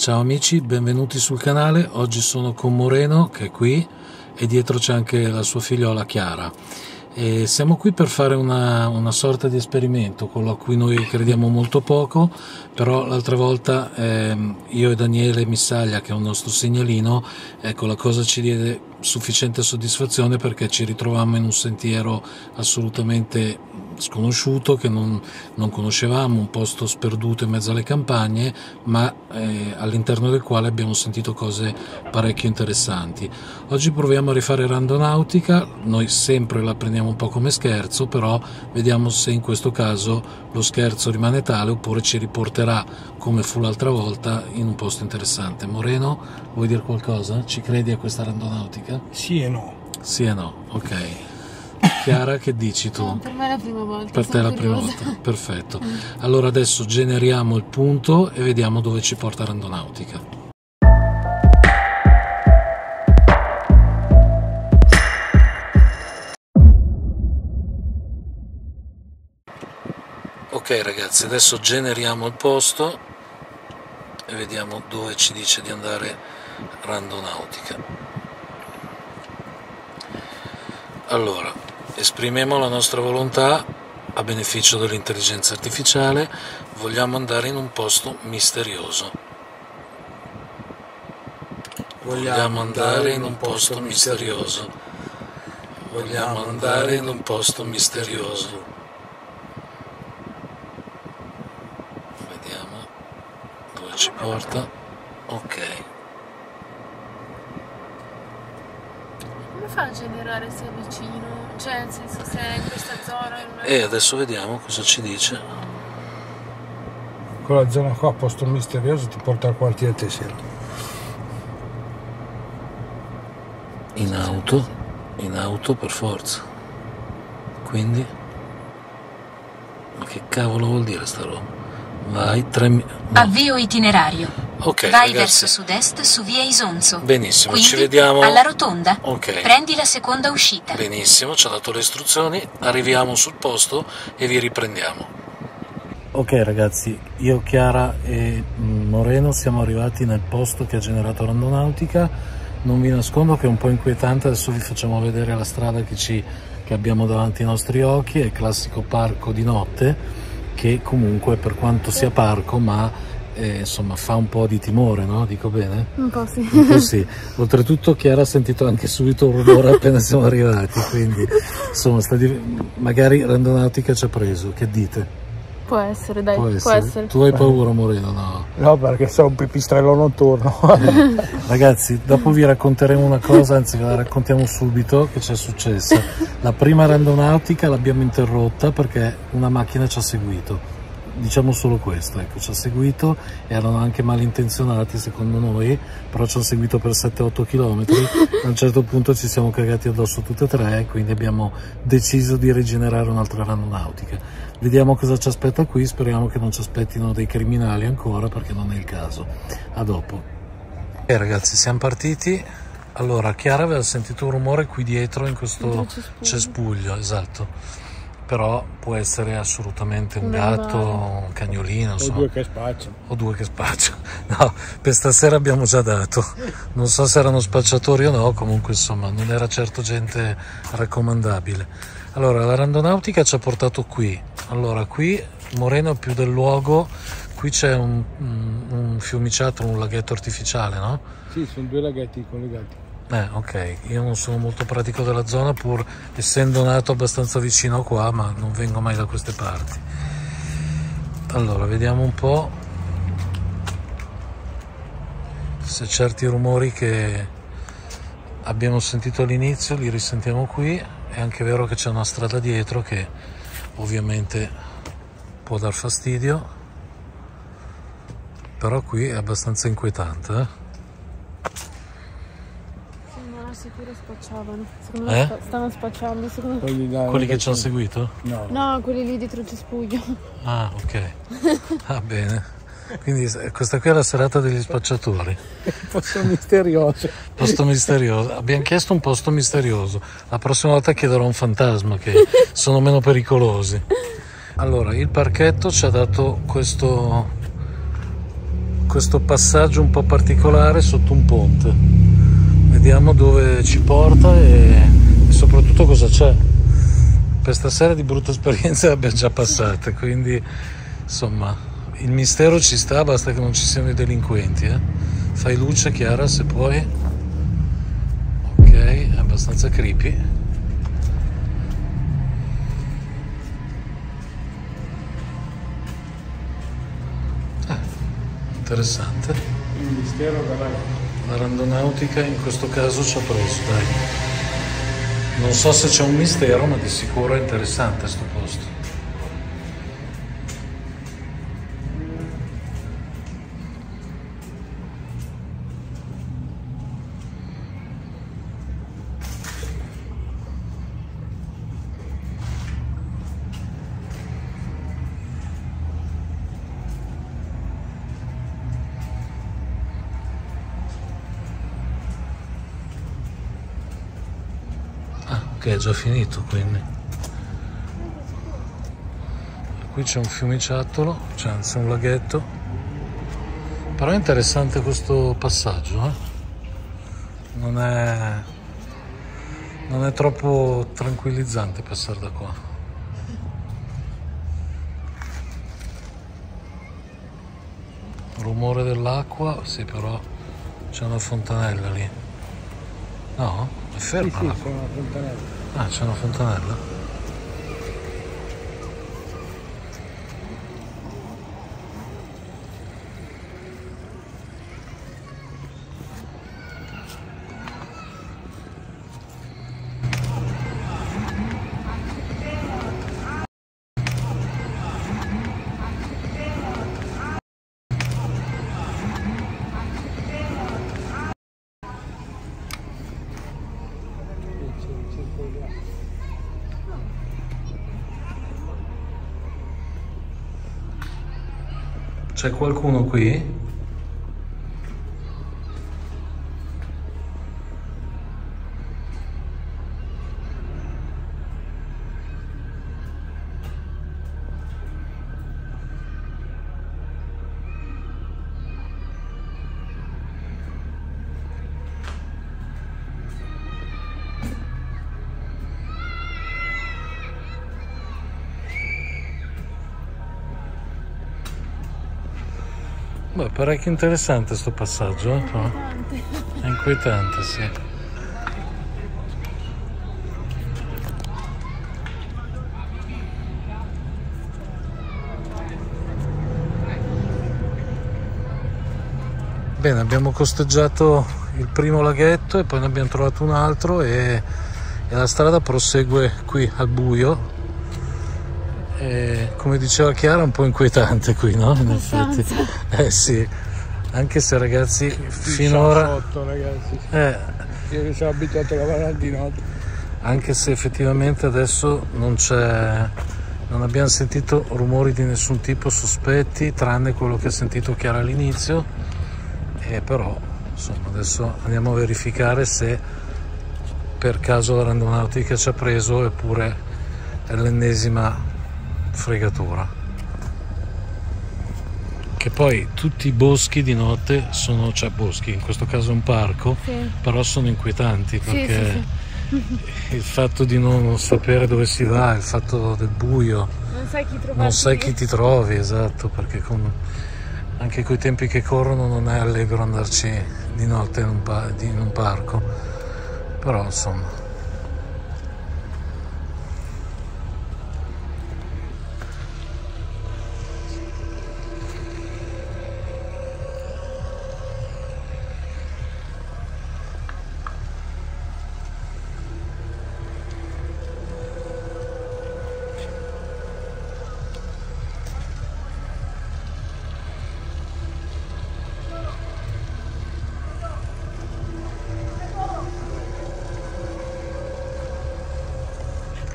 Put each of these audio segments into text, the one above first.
Ciao amici, benvenuti sul canale. Oggi sono con Moreno che è qui e dietro c'è anche la sua figliola Chiara. E siamo qui per fare una sorta di esperimento, quello a cui noi crediamo molto poco, però l'altra volta io e Daniele Missaglia, che è un nostro segnalino, ecco, la cosa ci diede sufficiente soddisfazione perché ci ritrovammo in un sentiero assolutamente sconosciuto, che non conoscevamo, un posto sperduto in mezzo alle campagne, ma all'interno del quale abbiamo sentito cose parecchio interessanti. Oggi proviamo a rifare randonautica, noi sempre la prendiamo un po' come scherzo, però vediamo se in questo caso lo scherzo rimane tale oppure ci riporterà, come fu l'altra volta, in un posto interessante. Moreno, vuoi dire qualcosa? Ci credi a questa randonautica? Sì e no. Sì e no, ok. Chiara, che dici tu? No, per me è la prima volta. Per te è la prima volta, perfetto. Allora adesso generiamo il punto e vediamo dove ci porta randonautica. Ok ragazzi, adesso generiamo il posto e vediamo dove ci dice di andare randonautica. Allora, esprimiamo la nostra volontà a beneficio dell'intelligenza artificiale. Vogliamo andare in un posto misterioso. Vogliamo andare in un posto misterioso. Vogliamo andare in un posto misterioso. Vediamo dove ci porta. Ok. Come fa a generare se è vicino? Cioè, nel senso, se è in questa zona... E adesso vediamo cosa ci dice. Quella zona qua, posto misterioso, ti porta al quartiere Tesero. In auto per forza. Quindi? Ma che cavolo vuol dire sta roba? Vai, no. Avvio itinerario. Ok, vai ragazzi. verso sud-est su via Isonzo. Benissimo, quindi, ci vediamo alla rotonda. Ok. Prendi la seconda uscita. Benissimo, ci ha dato le istruzioni, arriviamo sul posto e vi riprendiamo. Ok ragazzi, io, Chiara e Moreno siamo arrivati nel posto che ha generato randonautica. Non vi nascondo che è un po' inquietante, adesso vi facciamo vedere la strada che abbiamo davanti ai nostri occhi. È il classico parco di notte che comunque, per quanto sia parco, ma insomma fa un po' di timore, no? Dico bene? Un po' sì. Un po' sì. Oltretutto Chiara ha sentito anche subito un rumore appena siamo arrivati, quindi insomma magari randonautica ci ha preso, che dite? Può essere, dai, Può può essere. Tu hai paura, Moreno? No. No, perché sono un pipistrello notturno. Ragazzi, dopo vi racconteremo una cosa, anzi ve la raccontiamo subito, che ci è successa. La prima randonautica l'abbiamo interrotta perché una macchina ci ha seguito. Diciamo solo questo, ecco, ci ha seguito, erano anche malintenzionati secondo noi, però ci hanno seguito per 7-8 km. A un certo punto ci siamo cagati addosso tutte e tre e quindi abbiamo deciso di rigenerare un'altra randonautica. Vediamo cosa ci aspetta qui, speriamo che non ci aspettino dei criminali ancora, perché non è il caso. A dopo. Ragazzi, siamo partiti. Allora, Chiara aveva sentito un rumore qui dietro in questo cespuglio, esatto. Però può essere assolutamente un gatto, un cagnolino, insomma. O due che spacciano. O due che spacciano. No, per stasera abbiamo già dato. Non so se erano spacciatori o no, comunque insomma non era certo gente raccomandabile. Allora, la randonautica ci ha portato qui. Allora, qui Moreno è più del luogo, qui c'è un fiumiciato, un laghetto artificiale, no? Sì, sono due laghetti collegati. Ok, io non sono molto pratico della zona, pur essendo nato abbastanza vicino qua, ma non vengo mai da queste parti. Allora, vediamo un po' se certi rumori che abbiamo sentito all'inizio li risentiamo qui. È anche vero che c'è una strada dietro che ovviamente può dar fastidio, però qui è abbastanza inquietante, Sicuro spacciavano. Secondo me stavano spacciando. Secondo me. Quelli che ci hanno seguito? No. No, quelli lì dietro il cespuglio. Ah, ok. Va bene. Quindi questa qui è la serata degli spacciatori. Posto misterioso. Posto misterioso. Abbiamo chiesto un posto misterioso. La prossima volta chiederò un fantasma, che sono meno pericolosi. Allora, il parchetto ci ha dato questo questo passaggio un po' particolare sotto un ponte. Vediamo dove ci porta e soprattutto cosa c'è. Per stasera di brutte esperienze le abbiamo già passate, quindi insomma il mistero ci sta, basta che non ci siano i delinquenti. Fai luce, Chiara, se puoi. Ok, è abbastanza creepy. Interessante. Il mistero La randonautica in questo caso ci ha preso, dai. Non so se c'è un mistero, ma di sicuro è interessante sto posto. Che è già finito, quindi qui c'è un fiumiciattolo, c'è anzi un laghetto, però è interessante questo passaggio, non è troppo tranquillizzante passare da qua. Rumore dell'acqua, sì, però c'è una fontanella lì. No? È ferma sì, l'acqua. c'è una fontanella. Ah, c'è una fontanella? C'è qualcuno qui? Beh, parecchio interessante sto passaggio, È inquietante, sì. Bene, abbiamo costeggiato il primo laghetto e poi ne abbiamo trovato un altro e la strada prosegue qui al buio. E, come diceva Chiara, è un po' inquietante qui, no? In effetti. Sì, anche se ragazzi finora... ragazzi. Sì. Io che sono abituato a lavorare di notte. Anche se effettivamente adesso non abbiamo sentito rumori di nessun tipo sospetti, tranne quello che ha sentito Chiara all'inizio, e però insomma adesso andiamo a verificare se per caso la randonautica ci ha preso eppure è l'ennesima fregatura. Che poi tutti i boschi di notte sono, cioè boschi, in questo caso è un parco, sì, però sono inquietanti perché sì. il fatto di non sapere dove si va, il fatto del buio, non sai chi ti trovi, esatto, perché anche coi tempi che corrono non è allegro andarci di notte in un parco, però insomma.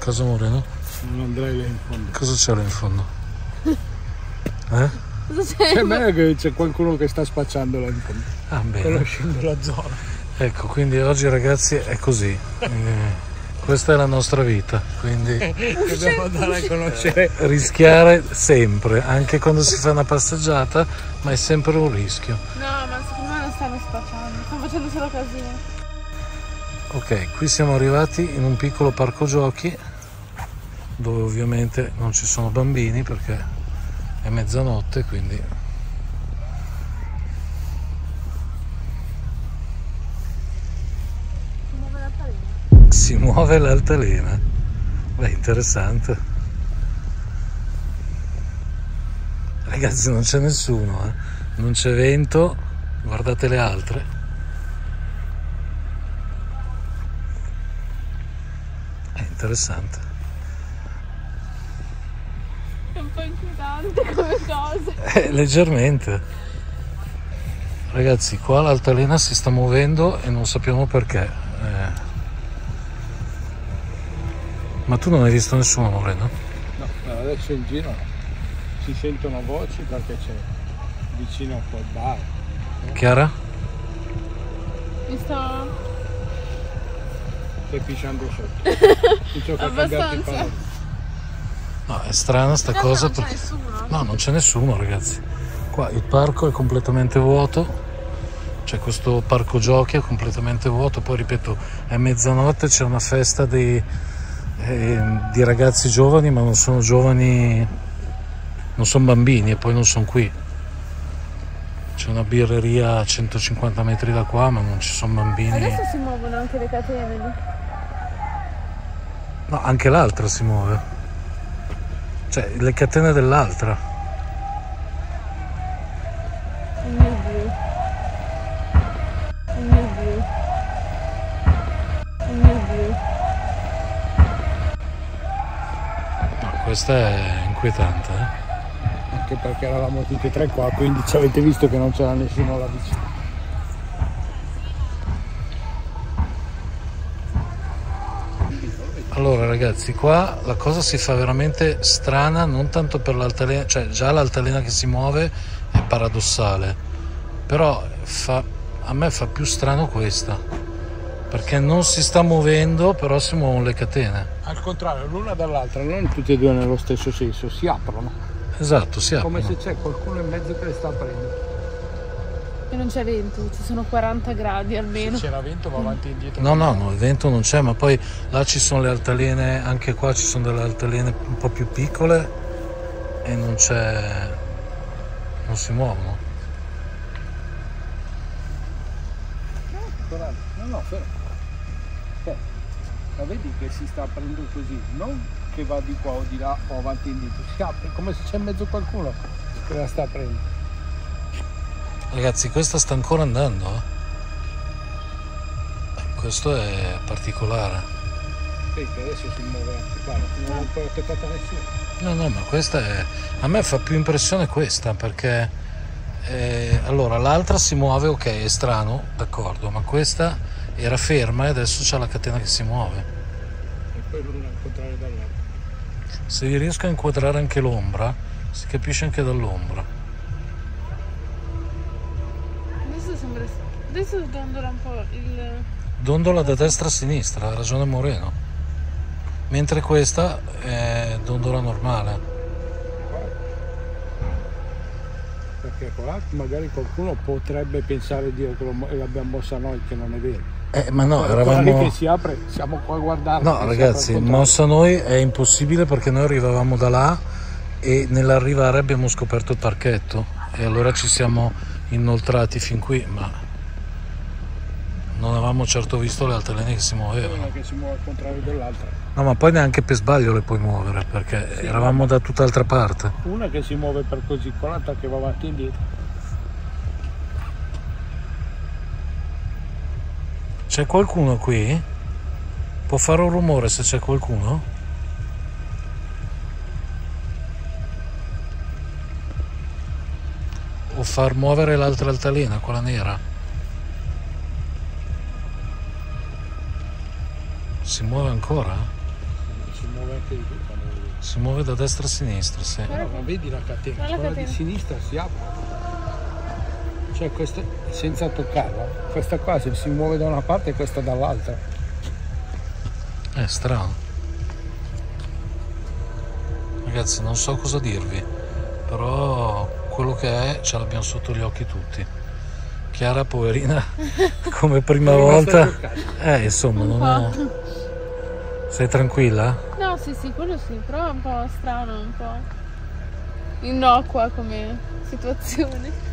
Cosa, Moreno? Non andrei là in fondo. Cosa c'è là in fondo? Cosa c'è? Sembra che c'è qualcuno che sta spacciando là in fondo. Ah, bene. Conoscendo la zona. Ecco, quindi oggi ragazzi è così. questa è la nostra vita, quindi Dobbiamo andare a conoscere. rischiare sempre, anche quando si fa una passeggiata, ma è sempre un rischio. No, ma secondo me non stanno spacciando, stanno facendo solo casino. Ok, qui siamo arrivati in un piccolo parco giochi dove ovviamente non ci sono bambini perché è mezzanotte, quindi si muove l'altalena. Beh, interessante. Ragazzi, non c'è nessuno, non c'è vento, guardate le altre. È interessante. È un po' inquietante come cosa. Leggermente. Ragazzi, qua l'altalena si sta muovendo e non sappiamo perché. Ma tu non hai visto nessuno, Moreno? No, adesso in giro si sentono voci perché c'è vicino a quel bar. Chiara? Mi sto Stai pisciando sotto. Ti tocca cambiarti abbastanza. parola. No, è strana sta cosa. Non c'è perché- nessuno. No, non c'è nessuno, ragazzi. Qua il parco è completamente vuoto. C'è questo parco giochi è completamente vuoto. Poi ripeto, è mezzanotte, c'è una festa di ragazzi giovani, ma non sono giovani, non sono bambini e poi non sono qui. C'è una birreria a 150 metri da qua, ma non ci sono bambini. Adesso si muovono anche le catene lì. No, anche l'altra si muove. Cioè, le catene dell'altra. Oh mio Dio. Oh mio Dio. Oh mio Dio. No, questa è inquietante, Anche perché eravamo tutti e tre qua, quindi ci avete visto che non c'era nessuno là vicino. Allora ragazzi, qua la cosa si fa veramente strana, non tanto per l'altalena, cioè già l'altalena che si muove è paradossale, però a me fa più strano questa, perché non si sta muovendo, però si muovono le catene. Al contrario, l'una dall'altra, non tutte e due nello stesso senso, si aprono. Esatto, si Come aprono. se c'è qualcuno in mezzo che le sta aprendo. E non c'è vento, ci sono 40 gradi almeno. Se c'era vento va avanti e indietro. No, il vento non c'è, ma poi là ci sono le altalene, anche qua ci sono delle altalene un po' più piccole e non si muovono. No, fermo. La vedi che si sta aprendo così, non che va di qua o di là o avanti e indietro, si apre come se c'è in mezzo qualcuno che la sta aprendo. Ragazzi, questa sta ancora andando, Questo è particolare. Sì, che adesso si muove anche qua, non ho ancora toccato a nessuno. No, ma questa è... A me fa più impressione questa, perché... allora, l'altra si muove, ok, è strano, d'accordo, ma questa era ferma e adesso c'è la catena che si muove. E poi l'una al contrario dall'altra. Se riesco a inquadrare anche l'ombra, si capisce anche dall'ombra. Adesso dondola un po' il... Dondola da destra a sinistra, ha ragione Moreno. Mentre questa è dondola normale. Perché qua magari qualcuno potrebbe pensare di che l'abbiamo mossa noi, che non è vero. Ma no, Quella lì eravamo... che si apre, siamo qua a guardare. No, ragazzi, mossa noi è impossibile perché noi arrivavamo da là e nell'arrivare abbiamo scoperto il parchetto e allora ci siamo inoltrati fin qui, ma non avevamo certo visto le altalene che si muovevano. Una che si muove al contrario dell'altra. No, ma poi neanche per sbaglio le puoi muovere perché Sì, eravamo da tutt'altra parte. Una che si muove per così, con l'altra che va avanti e indietro. C'è qualcuno qui? Può fare un rumore se c'è qualcuno? O far muovere l'altra altalena, quella nera? Si muove ancora? Si muove anche di qui. Si muove da destra a sinistra, sì. No, ma vedi la catena, Guarda la quella di catena. sinistra si apre. Cioè questa, senza toccarla, questa qua si muove da una parte e questa dall'altra. È strano. Ragazzi, non so cosa dirvi, però quello che è ce l'abbiamo sotto gli occhi tutti. Chiara, poverina, come prima volta. Insomma, non è... Sei tranquilla? No, sì, quello sì, però è un po' strano, un po' innocua come situazione.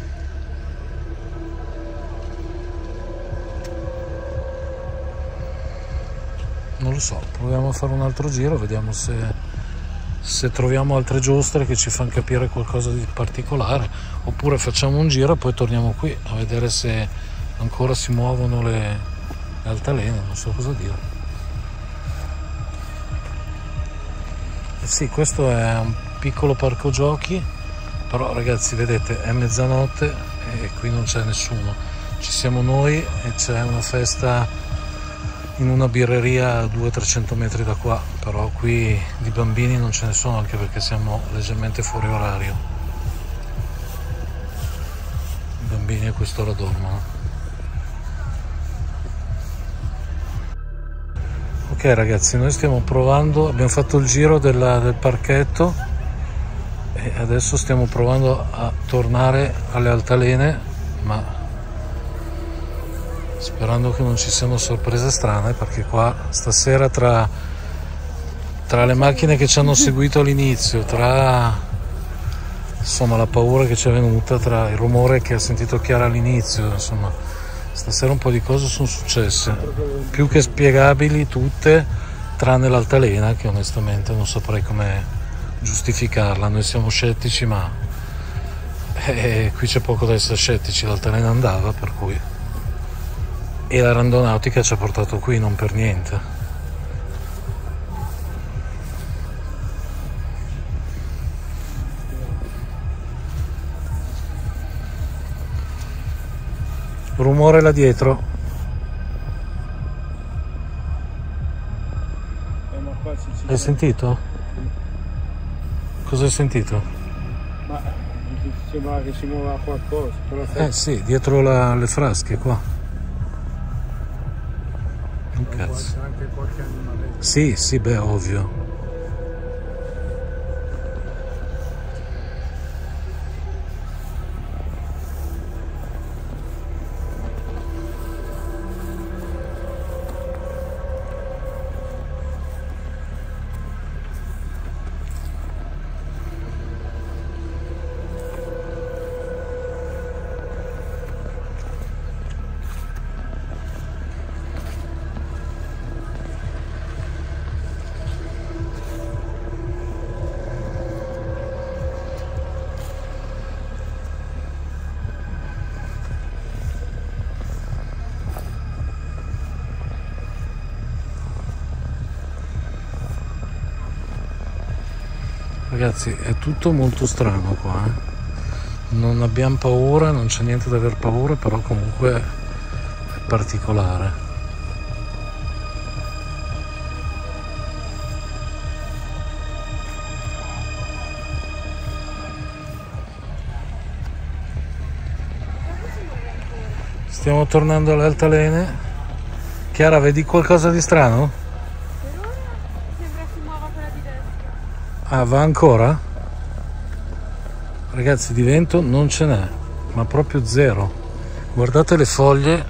Non lo so, proviamo a fare un altro giro, vediamo se troviamo altre giostre che ci fanno capire qualcosa di particolare, oppure facciamo un giro e poi torniamo qui a vedere se ancora si muovono le altalene, non so cosa dire. Sì, questo è un piccolo parco giochi, però ragazzi, vedete, è mezzanotte e qui non c'è nessuno, ci siamo noi e c'è una festa in una birreria a 200-300 metri da qua, però qui di bambini non ce ne sono, anche perché siamo leggermente fuori orario. I bambini a quest'ora dormono. Ok ragazzi, noi stiamo provando, abbiamo fatto il giro del parchetto e adesso stiamo provando a tornare alle altalene, ma sperando che non ci siano sorprese strane, perché qua stasera tra le macchine che ci hanno seguito all'inizio, tra insomma la paura che ci è venuta, tra il rumore che ha sentito Chiara all'inizio, insomma stasera un po' di cose sono successe, più che spiegabili tutte, tranne l'altalena che onestamente non saprei come giustificarla. Noi siamo scettici, ma qui c'è poco da essere scettici, l'altalena andava, per cui, e la randonautica ci ha portato qui non per niente. Rumore là dietro. Ma qua Hai sentito? Cosa hai sentito? Ma sembrava che si muoveva qualcosa. Però Sì, dietro le frasche qua. Un cazzo. anche qualche animaletto. Sì, beh, ovvio. Ragazzi, è tutto molto strano qua, Non abbiamo paura, non c'è niente da aver paura, però comunque è particolare. Stiamo tornando alle altalene. Chiara, vedi qualcosa di strano? Ah, va ancora? Ragazzi, di vento non ce n'è, ma proprio zero. Guardate le foglie,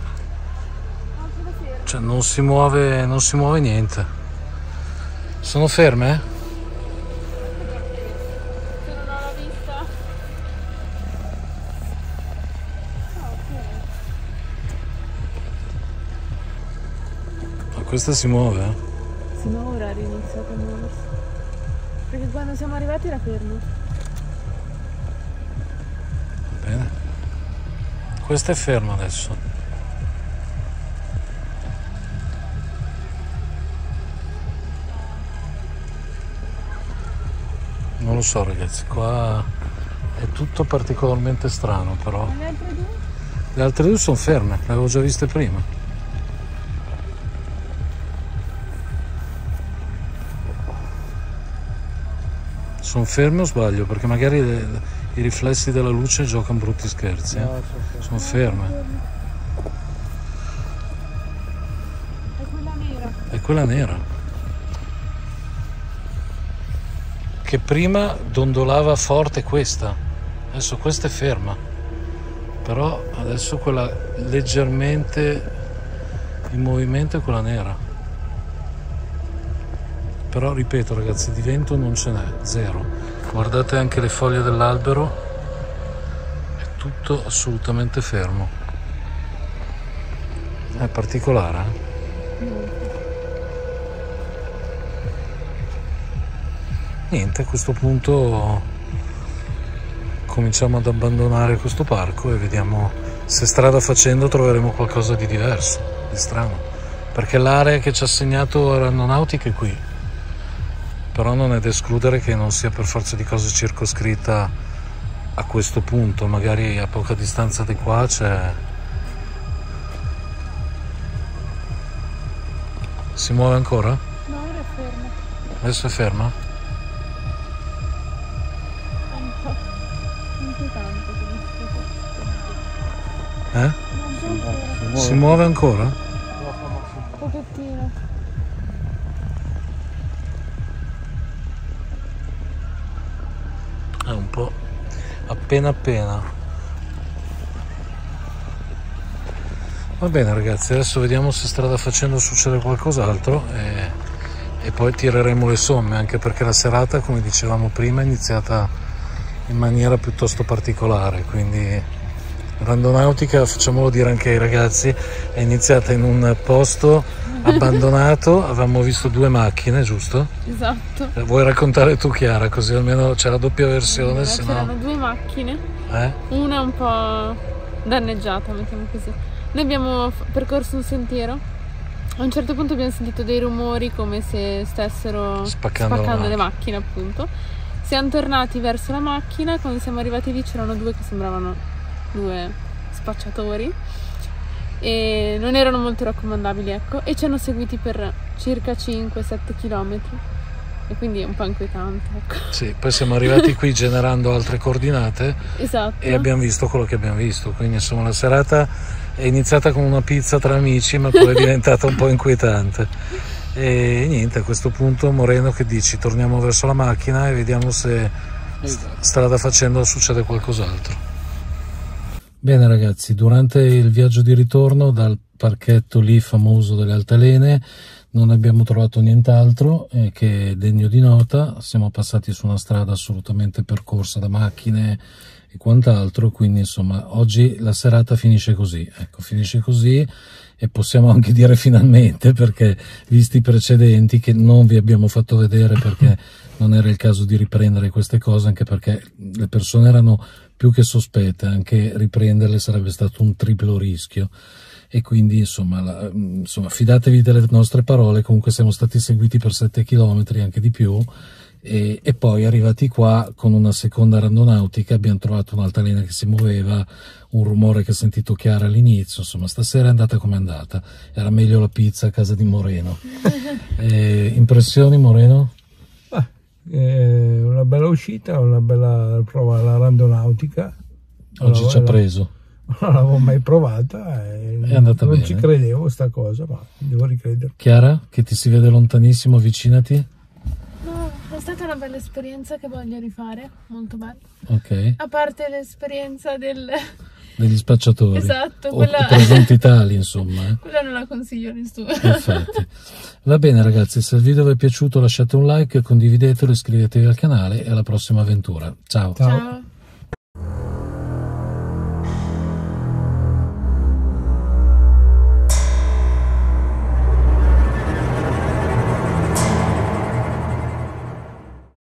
cioè non si muove niente. Sono ferme? Se non ho la vista. Ma questa si muove, Sì, ma ora ha iniziato a muoversi. Perché quando siamo arrivati era fermo. Bene. Questa è ferma adesso. Non lo so ragazzi, qua è tutto particolarmente strano, però. E le altre due? Le altre due sono ferme, le avevo già viste prima. Sono ferme o sbaglio? Perché magari i riflessi della luce giocano brutti scherzi. No, Sono ferme. È quella nera. È quella nera. che prima dondolava forte questa, adesso questa è ferma, però adesso quella leggermente in movimento è quella nera. Però ripeto ragazzi, di vento non ce n'è, zero. Guardate anche le foglie dell'albero, è tutto assolutamente fermo. È particolare, Niente, a questo punto cominciamo ad abbandonare questo parco e vediamo se strada facendo troveremo qualcosa di diverso, di strano, perché l'area che ci ha assegnato Aeronautica è qui, però non è da escludere che non sia per forza di cose circoscritta a questo punto, magari a poca distanza di qua c'è. Si muove ancora? No, ora è ferma. Adesso è ferma? È un po' inquietante come Si muove ancora? un pochettino. È un po' appena. Va bene ragazzi, adesso vediamo se strada facendo succede qualcos'altro e poi tireremo le somme, anche perché la serata, come dicevamo prima, è iniziata in maniera piuttosto particolare, quindi Randonautica, facciamolo dire anche ai ragazzi, è iniziata in un posto abbandonato, avevamo visto 2 macchine, giusto? Esatto. Vuoi raccontare tu Chiara, così almeno c'è la doppia versione, C'erano 2 macchine, una un po' danneggiata, mettiamo così. Noi abbiamo percorso un sentiero, a un certo punto abbiamo sentito dei rumori come se stessero spaccando le macchine, appunto. Siamo tornati verso la macchina, quando siamo arrivati lì c'erano 2 che sembravano 2 spacciatori e non erano molto raccomandabili, ecco, e ci hanno seguiti per circa 5-7 km e quindi è un po' inquietante, ecco. Sì, poi siamo arrivati qui generando altre coordinate. Esatto. E abbiamo visto quello che abbiamo visto, quindi insomma la serata è iniziata con una pizza tra amici, ma poi è diventata un po' inquietante. E niente, a questo punto Moreno, che dici? Torniamo verso la macchina e vediamo se strada facendo succede qualcos'altro. Bene ragazzi, durante il viaggio di ritorno dal parchetto lì famoso delle Altalene non abbiamo trovato nient'altro che degno di nota. Siamo passati su una strada assolutamente percorsa da macchine e quant'altro, quindi insomma oggi la serata finisce così, ecco, finisce così, e possiamo anche dire finalmente, perché visti i precedenti che non vi abbiamo fatto vedere perché non era il caso di riprendere queste cose, anche perché le persone erano più che sospette, anche riprenderle sarebbe stato un triplo rischio, e quindi insomma fidatevi delle nostre parole. Comunque siamo stati seguiti per 7 km, anche di più, e poi arrivati qua con una seconda randonautica abbiamo trovato un'altalena che si muoveva, un rumore che ho sentito Chiara all'inizio. Insomma stasera è andata come è andata, era meglio la pizza a casa di Moreno. Impressioni Moreno? Una bella uscita, una bella prova alla randonautica. Oggi ci ha preso. Non l'avevo mai provata e è andata non bene. Ci credevo sta cosa, ma devo ricredere. Chiara, che ti si vede lontanissimo, avvicinati. No, è stata una bella esperienza che voglio rifare, molto bella. Ok. A parte l'esperienza degli spacciatori. Esatto, o presunti tali, insomma. Quella non la consiglio a nessuno. Infatti. Va bene ragazzi, se il video vi è piaciuto lasciate un like, condividetelo, iscrivetevi al canale e alla prossima avventura. Ciao. Ciao.